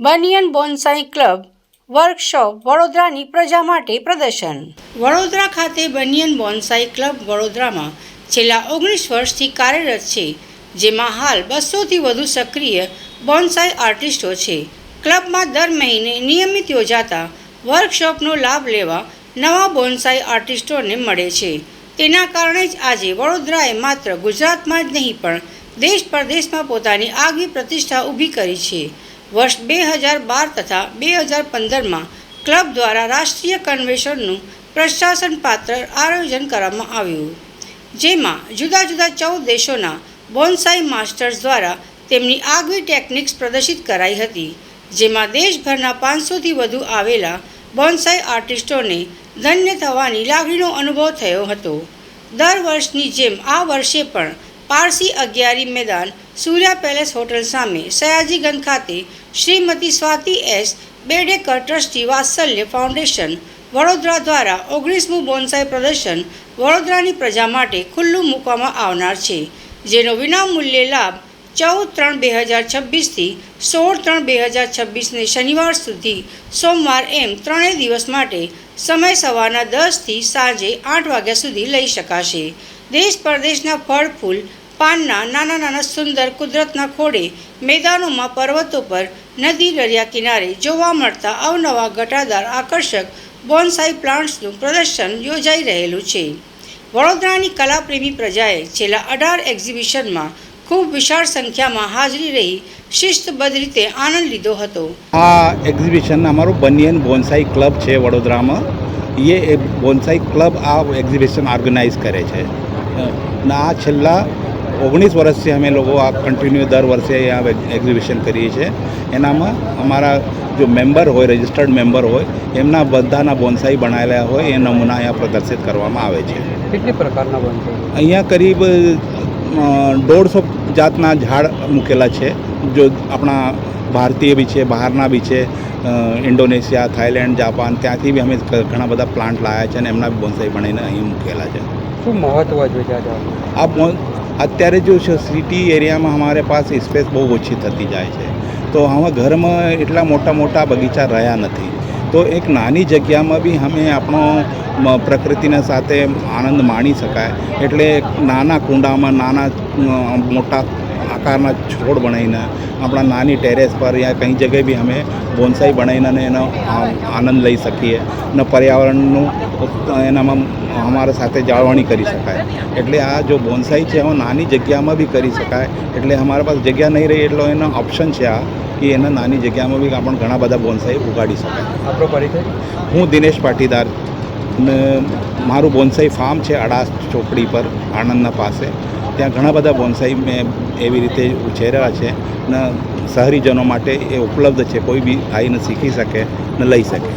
Banyan bonsai club workshop વડોદરાની પ્રજા માટે પ્રદર્શન. વડોદરા ખાતે બનિયન બોન્સાઈ ક્લબ વડોદરામાં છેલ્લા 19 વર્ષથી કાર્યરત છે, જેમાં હાલ 200થી વધુ સક્રિય બોન્સાઈ આર્ટિસ્ટો છે. ક્લબમાં દર મહિને નિયમિત યોજાતા વર્કશોપનો લાભ લેવા નવા બોન્સાઈ આર્ટિસ્ટોને મળે છે. તેના કારણે જ આજે વડોદરાએ માત્ર ગુજરાતમાં જ નહીં પણ દેશ પરદેશમાં પોતાની આગવી પ્રતિષ્ઠા ઊભી કરી છે. વર્ષ 2012 તથા 2015માં ક્લબ દ્વારા રાષ્ટ્રીય કન્વેન્શનનું પ્રશાસન પાત્ર આયોજન કરવામાં આવ્યું, જેમાં જુદા જુદા 14 દેશોના બોન્સાઈ માસ્ટર્સ દ્વારા તેમની આગવી ટેકનિક્સ પ્રદર્શિત કરાઈ હતી, જેમાં દેશભરના 500થી વધુ આવેલા બોન્સાઈ આર્ટિસ્ટોને ધન્ય થવાની લાગણીનો અનુભવ થયો હતો. દર વર્ષની જેમ આ વર્ષે પણ પારસી અગિયારી મેદાન સૂર્યા પેલેસ હોટલ સામે સયાજીગંજ ખાતે શ્રીમતી સ્વાતિ એસ બેડેકર ટ્રસ્ટી વાત્સલ્ય ફાઉન્ડેશન વડોદરા દ્વારા 19મું બોન્સાઈ પ્રદર્શન વડોદરાની પ્રજા માટે ખુલ્લું મૂકવામાં આવનાર છે, જેનો વિનામૂલ્યે લાભ 14/3/2026થી 16/3/2026ને શનિવાર સુધી સોમવાર એમ 3 દિવસ માટે સમય સવારના 10થી સાંજે 8 વાગ્યા સુધી લઈ શકાશે. દેશ પરદેશના ફળ ફૂલ પાનના નાના નાના સુંદર કુદરતના ખોળે મેદાનોમાં, પર્વતો પર, નદી, દરિયા કિનારે જોવા મળતા અવનવા ઘટાદાર આકર્ષક બોન્સાઈ પ્લાન્ટ્સનું પ્રદર્શન યોજાઈ રહેલું છે. વડોદરાની કલાપ્રેમી પ્રજાએ છેલ્લા 18 એક્ઝિબિશનમાં ખૂબ વિશાળ સંખ્યામાં હાજરી રહી શિસ્તબદ્ધ રીતે આનંદ લીધો હતો. આ એક્ઝિબિશન અમારું બનિયન બોન્સાઈ ક્લબ છે વડોદરામાં. એ બોન્સાઈ ક્લબ આ એક્ઝિબિશન ઓર્ગેનાઇઝ કરે છે. આ છેલ્લા 19 વર્ષથી અમે લોકો આ કન્ટિન્યુ દર વર્ષે આ એક્ઝિબિશન કરીએ છીએ. એનામાં અમારા જો મેમ્બર હોય, રજિસ્ટર્ડ મેમ્બર હોય, એમના બધાના બોન્સાઈ બનાવેલા હોય એ નમૂના અહીંયા પ્રદર્શિત કરવામાં આવે છે. કેટલી પ્રકારના બોન્સાઈ અહીંયા કરીબ 150 જાતના ઝાડ મૂકેલા છે. જો આપણા ભારતીય બી છે, બહારના બી છે, ઇન્ડોનેશિયા, થાઈલેન્ડ, જાપાન, ત્યાંથી બી અમે ઘણા બધા પ્લાન્ટ લાવ્યા છે અને એમના બોન્સાઈ બનાવીને અહીં મૂકેલા છે. શું મહત્વ છે આ અત્યારે જો સિટી એરિયામાં અમારે પાસે સ્પેસ બહુ ઓછી થતી જાય છે, તો હવે ઘરમાં એટલા મોટા મોટા બગીચા રહ્યા નથી, તો એક નાની જગ્યામાં બી અમે આપણો પ્રકૃતિના સાથે આનંદ માણી શકાય એટલે નાના કુંડામાં નાના મોટા આકારના છોડ બનાવીને આપણા નાની ટેરેસ પર યા કઈ જગ્યાએ બી અમે બોન્સાઈ બનાવીને એનો આનંદ લઈ શકીએ અને પર્યાવરણનું એનામાં અમારા સાથે જાળવણી કરી શકાય. એટલે આ જો બોન્સાઈ છે એ નાની જગ્યામાં બી કરી શકાય. એટલે અમારા પાસે જગ્યા નહીં રહી એટલો એનો ઓપ્શન છે આ કે એના નાની જગ્યામાં બી આપણને ઘણા બધા બોન્સાઈ ઉગાડી શકાય. આપણો પરિચય? હું દિનેશ પાટીદાર ને મારું બોન્સાઈ ફાર્મ છે અડાસ ચોકડી પર આણંદના પાસે. ત્યાં ઘણા બધા બોન્સાઈ મેં એવી રીતે ઉછેરેલા છે ને શહેરીજનો માટે એ ઉપલબ્ધ છે, કોઈ બી આવીને શીખી શકે ને લઈ શકે.